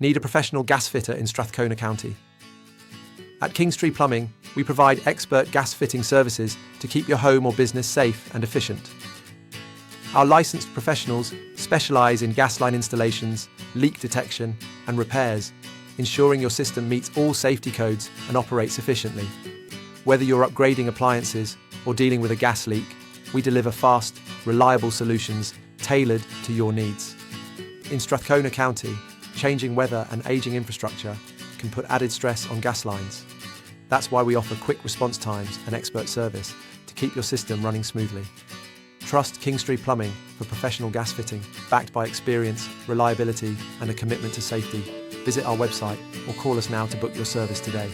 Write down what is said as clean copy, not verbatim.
Need a professional gas fitter in Strathcona County? At Kingstree Plumbing, we provide expert gas fitting services to keep your home or business safe and efficient. Our licensed professionals specialise in gas line installations, leak detection and repairs, ensuring your system meets all safety codes and operates efficiently. Whether you're upgrading appliances or dealing with a gas leak, we deliver fast, reliable solutions tailored to your needs. In Strathcona County, changing weather and ageing infrastructure can put added stress on gas lines. That's why we offer quick response times and expert service to keep your system running smoothly. Trust Kingstree Plumbing for professional gas fitting, backed by experience, reliability, and a commitment to safety. Visit our website or call us now to book your service today.